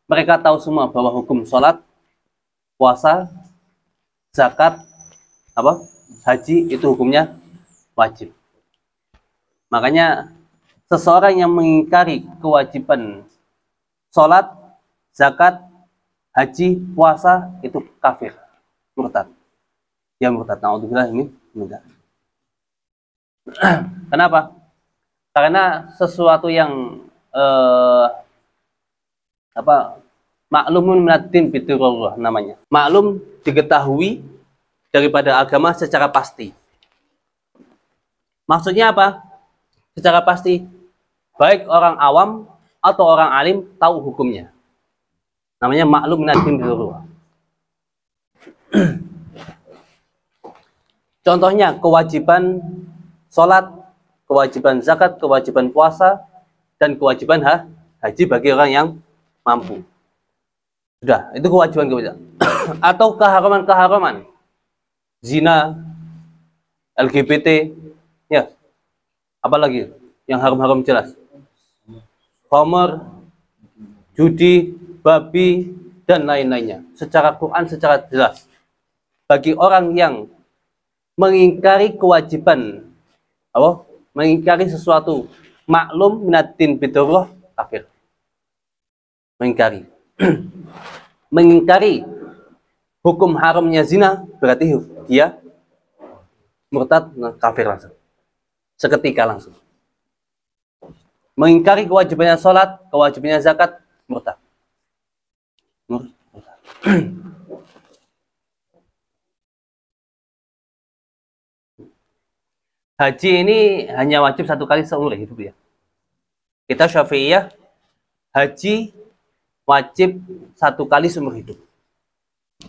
Mereka tahu semua bahwa hukum sholat, puasa, zakat, haji itu hukumnya wajib. Makanya seseorang yang mengingkari kewajiban sholat, zakat, haji, puasa itu kafir, murtad. Dia murtad. Na'udzubillah ini enggak. Kenapa? Karena sesuatu yang maklumun minaddin bidarurah namanya. Maklum diketahui daripada agama secara pasti. Maksudnya apa? Secara pasti, baik orang awam atau orang alim tahu hukumnya. Namanya maklum minaddin bidarurah. Contohnya kewajiban sholat, kewajiban zakat, kewajiban puasa, dan kewajiban haji bagi orang yang mampu. Sudah, itu kewajiban. Atau keharaman-keharaman. Zina, LGBT, ya. Apalagi yang haram-haram jelas. Khamr, judi, babi, dan lain-lainnya. Secara Quran, secara jelas. Bagi orang yang mengingkari kewajiban, mengingkari sesuatu maklum minaddin bidarurah, kafir. Mengingkari. Mengingkari hukum haramnya zina berarti dia murtad, kafir langsung. Seketika langsung. Mengingkari kewajibannya sholat, kewajibannya zakat, murtad. Haji ini hanya wajib satu kali seumur hidup ya. Kita Syafi'iyah, haji wajib satu kali seumur hidup.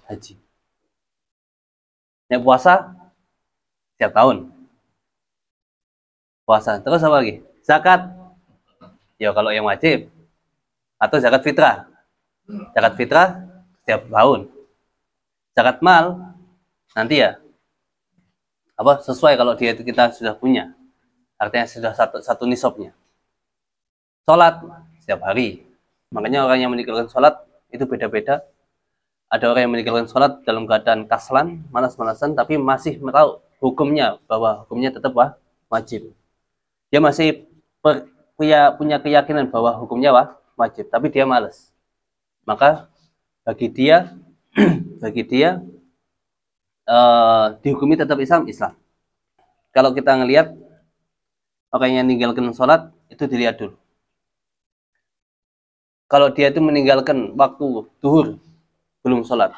Haji. Yang puasa setiap tahun. Puasa. Terus apa lagi? Zakat. Ya kalau yang wajib. Atau zakat fitrah. Zakat fitrah setiap tahun. Zakat mal nanti ya. Sesuai kalau dia itu kita sudah punya. Artinya sudah satu nisabnya. Sholat setiap hari. Makanya orang yang meninggalkan sholat itu beda-beda. Ada orang yang meninggalkan sholat dalam keadaan kaslan, malas-malasan, tapi masih tahu hukumnya, bahwa hukumnya tetap wajib. Dia masih punya keyakinan bahwa hukumnya wajib, tapi dia malas. Maka bagi dia dihukumi tetap Islam. Kalau kita ngelihat orang yang meninggalkan sholat, itu dilihat dulu. Kalau dia itu meninggalkan waktu duhur, belum sholat.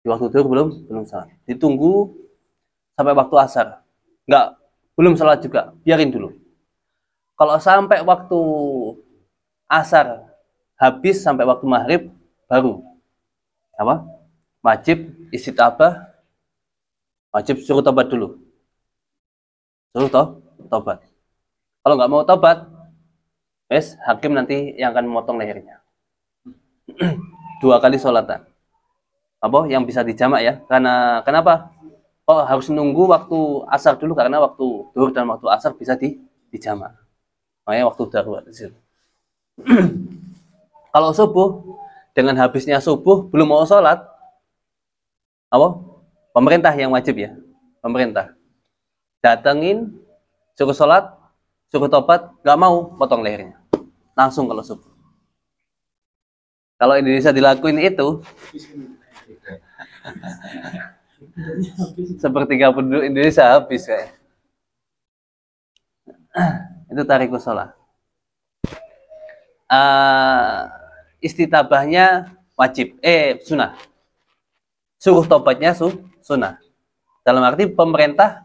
Di waktu duhur belum sholat. Ditunggu sampai waktu asar. Belum sholat juga. Biarin dulu. Kalau sampai waktu asar habis sampai waktu maghrib, baru wajib istitabah, wajib suruh tobat dulu. Suruh tobat. Kalau nggak mau tobat, hakim nanti yang akan memotong lehernya. 2 kali sholatan. Yang bisa dijamak ya? Kenapa? Harus nunggu waktu asar dulu, karena waktu duhur dan waktu asar bisa dijamak. Makanya waktu darurat di situ. Kalau subuh, dengan habisnya subuh belum mau sholat, pemerintah yang wajib ya. Pemerintah datengin, suruh sholat, suruh tobat, nggak mau, potong lehernya. Langsung kalau subuh. Kalau Indonesia dilakuin itu, sepertiga penduduk Indonesia habis kayak. Itu tarikus sholat. Istitabahnya wajib, sunnah. Suruh tobatnya sunnah. Dalam arti pemerintah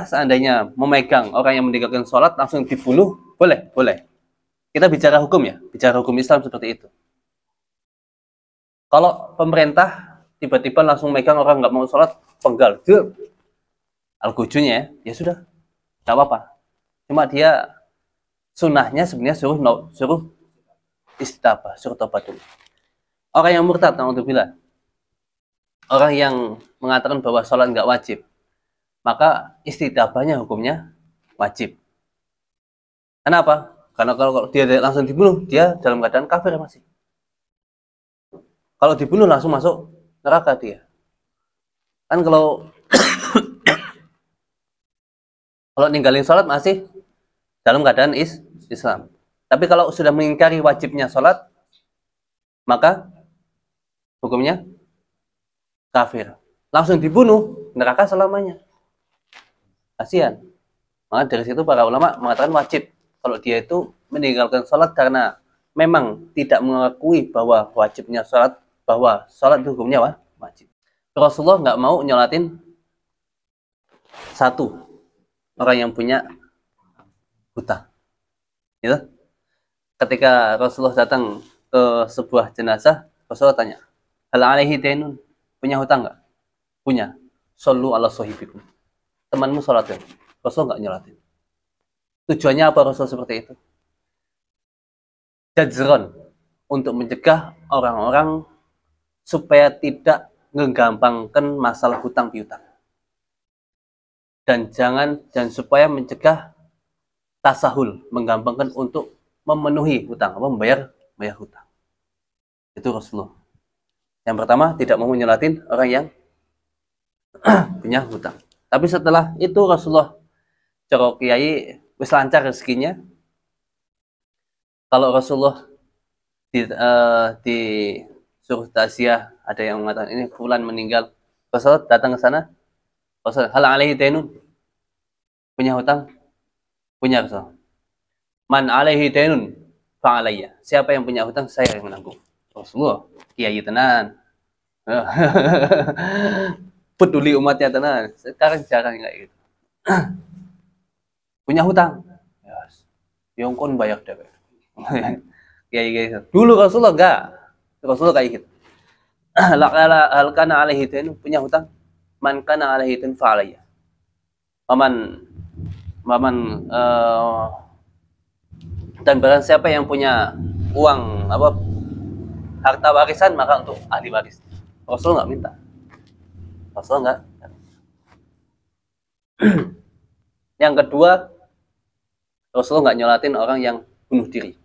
seandainya memegang orang yang meninggalkan sholat langsung dibunuh, boleh. Kita bicara hukum ya, bicara hukum Islam seperti itu. Kalau pemerintah tiba-tiba langsung megang orang nggak mau sholat, penggal, al-gujunya ya sudah, nggak apa-apa. Cuma dia sunnahnya sebenarnya suruh istitabah, suruh tobat dulu. Orang yang murtad, na'udzubillah, orang yang mengatakan bahwa sholat nggak wajib, maka istidabahnya hukumnya wajib. Kenapa? Karena kalau dia langsung dibunuh, dia dalam keadaan kafir masih. Kalau dibunuh langsung masuk neraka dia. Kan kalau kalau ninggalin sholat masih dalam keadaan Islam. Tapi kalau sudah mengingkari wajibnya sholat, maka hukumnya kafir. Langsung dibunuh, neraka selamanya. Kasihan. Maka dari situ para ulama mengatakan wajib. Kalau dia itu meninggalkan sholat karena memang tidak mengakui bahwa wajibnya sholat, bahwa sholat itu hukumnya wajib. Rasulullah nggak mau nyolatin satu orang yang punya hutang. Gitu. Ketika Rasulullah datang ke sebuah jenazah, Rasulullah tanya, hal alaihi dainun, punya hutang nggak? Punya. Shollu ala sahibikum. Temanmu sholat ya? Rasul nggak nyolatin. Tujuannya apa Rasul seperti itu? Jazron, untuk mencegah orang-orang supaya tidak menggampangkan masalah hutang piutang. Dan supaya mencegah tasahul, menggampangkan untuk memenuhi hutang, membayar hutang. Itu Rasulullah. Yang pertama, tidak mau nyolatin orang yang punya hutang. Tapi setelah itu Rasulullah corok kiai wis lancar rezekinya. Kalau Rasulullah di suruh takziah, ada yang mengatakan ini fulan meninggal, Rasulullah datang ke sana, Rasulullah hal alaihi dainun, punya hutang, punya Rasul. Man alaihi dainun fa alayya, siapa yang punya hutang saya yang menanggung. Rasulullah kiai tenan. Peduli umatnya tenan. Sekarang jarang kayak gitu. Punya hutang, yes. Yang kon bayar deh. Kayak gitu. Dulu Rasulullah enggak. Rasulullah kayak gitu. Hal kana alaihi dain, punya hutang. Man kana alaihi dain fa alayya. Dan barang siapa yang punya uang harta warisan, maka untuk ahli waris. Rasul nggak minta. Rasul nggak. Yang kedua, Rasulullah nggak nyolatin orang yang bunuh diri.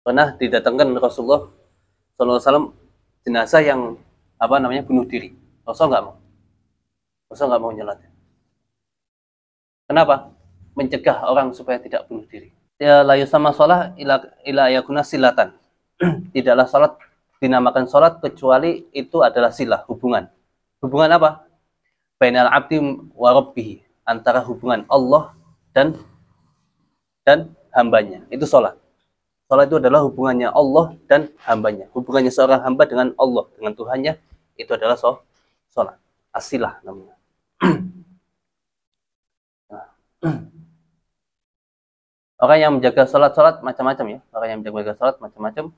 Pernah didatangkan Rasulullah SAW jenazah yang bunuh diri. Rasul nggak mau. Rasul nggak mau nyolatin. Kenapa? Mencegah orang supaya tidak bunuh diri. Ya, la yusama sholah ila yakuna silatan. Tidaklah sholat dinamakan sholat kecuali itu adalah silah, hubungan. Hubungan apa? Bainal abdi wa rabbihi, antara hubungan Allah dan hambanya. Itu sholat. Sholat itu adalah hubungannya Allah dan hambanya. Hubungannya seorang hamba dengan Allah, dengan Tuhannya, itu adalah sholat. Asilah namanya. Orang yang menjaga sholat macam-macam ya. Orang yang menjaga sholat macam-macam.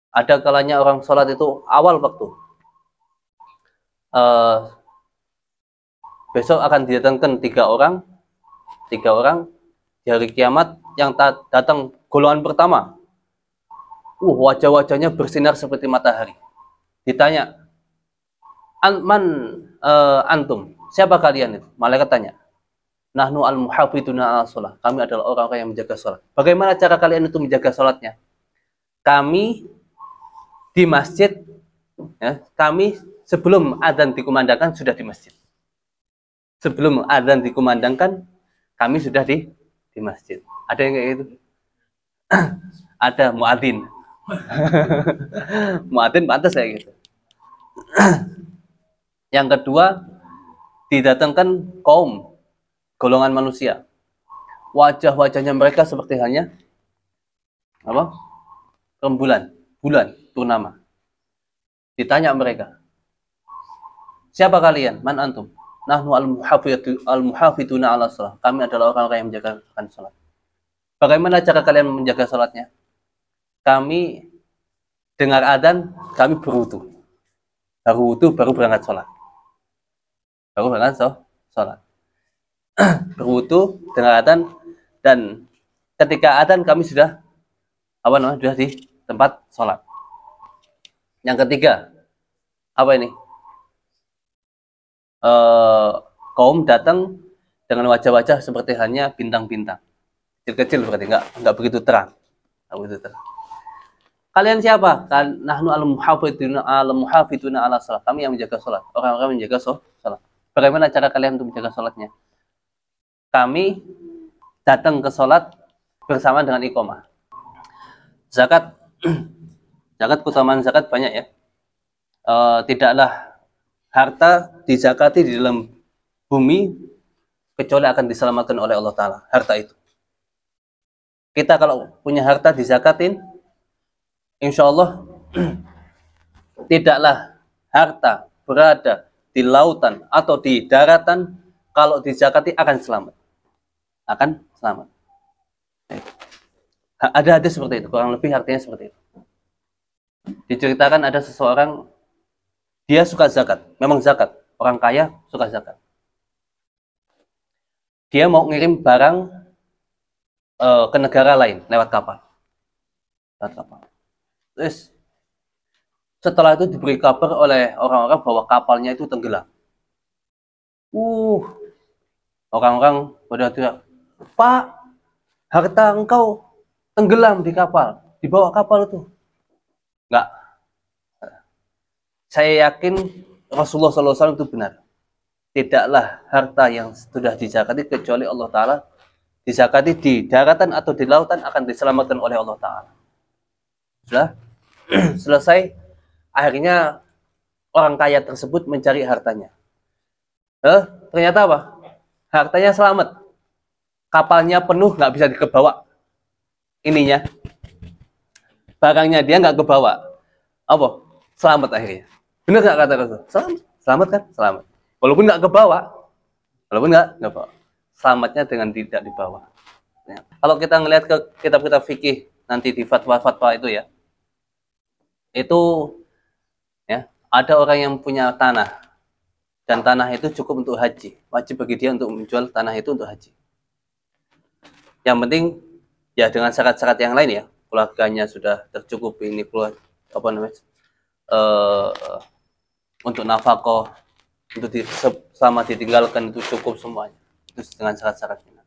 Ada kalanya orang sholat itu awal waktu. Besok akan didatangkan tiga orang di hari kiamat yang datang golongan pertama. Wajah-wajahnya bersinar seperti matahari. Ditanya, antum, siapa kalian itu? Malaikat tanya, nahnu al-muhafiduna al-sholah. Kami adalah orang-orang yang menjaga sholat. Bagaimana cara kalian itu menjaga sholatnya? Kami di masjid, ya, kami sebelum adzan dikumandangkan sudah di masjid. Sebelum adzan dikumandangkan, kami sudah di masjid. Ada yang kayak gitu? Ada muadzin. Muadzin pantas kayak gitu. Yang kedua, didatangkan kaum, golongan manusia. Wajah-wajahnya mereka seperti hanya rembulan, bulan, purnama. Ditanya mereka, siapa kalian? Man antum? Nahnu al-muhafiduna ala sholat. Kami adalah orang-orang yang menjaga sholat. Bagaimana cara kalian menjaga sholatnya? Kami dengar adzan, kami berwudu. Baru wudu, baru berangkat sholat. Baru berangkat sholat. Berwudu, dengar adzan, dan ketika adzan kami sudah sudah di tempat sholat. Yang ketiga, apa ini? Kaum datang dengan wajah-wajah seperti hanya bintang-bintang, kecil-kecil, berarti nggak begitu terang, nggak begitu terang. Kalian siapa? Kan nahnu al-muhafiduna ala salat. Kami yang menjaga salat. Orang-orang menjaga salat. Bagaimana cara kalian untuk menjaga salatnya? Kami datang ke salat bersama dengan iqamah. Zakat, zakat, keutamaan zakat banyak ya. Tidaklah harta dizakati di dalam bumi kecuali akan diselamatkan oleh Allah Ta'ala. Harta itu. Kita kalau punya harta dizakatin, insya Allah tidaklah harta berada di lautan atau di daratan, kalau dizakati akan selamat. Akan selamat. Ada hadis seperti itu, kurang lebih artinya seperti itu. Diceritakan ada seseorang, dia suka zakat, memang zakat, orang kaya suka zakat. Dia mau ngirim barang ke negara lain lewat kapal. Terus setelah itu diberi kabar oleh orang-orang bahwa kapalnya itu tenggelam. Orang-orang pada teriak, "Pak, harta engkau tenggelam di kapal, dibawa kapal itu." Enggak. Saya yakin Rasulullah SAW itu benar. Tidaklah harta yang sudah dizakati kecuali Allah Ta'ala, dizakati di daratan atau di lautan akan diselamatkan oleh Allah Ta'ala. Sudah selesai. Akhirnya orang kaya tersebut mencari hartanya. Ternyata apa? Hartanya selamat. Kapalnya penuh, nggak bisa dikebawa. Ininya, barangnya dia nggak kebawa. Apa? Selamat akhirnya. Benar nggak kata Rasul? Selamat, selamat kan? Selamat. Walaupun nggak kebawa, walaupun nggak bawa. Selamatnya dengan tidak dibawa. Ya. Kalau kita ngelihat ke kitab-kitab fikih nanti di fatwa-fatwa itu ya, itu ya, ada orang yang punya tanah dan tanah itu cukup untuk haji, wajib bagi dia untuk menjual tanah itu untuk haji. Yang penting ya dengan syarat-syarat yang lain ya, keluarganya sudah tercukupi, ini keluar apa namanya, untuk nafkah, untuk selama ditinggalkan itu cukup semuanya, itu dengan syarat-syaratnya.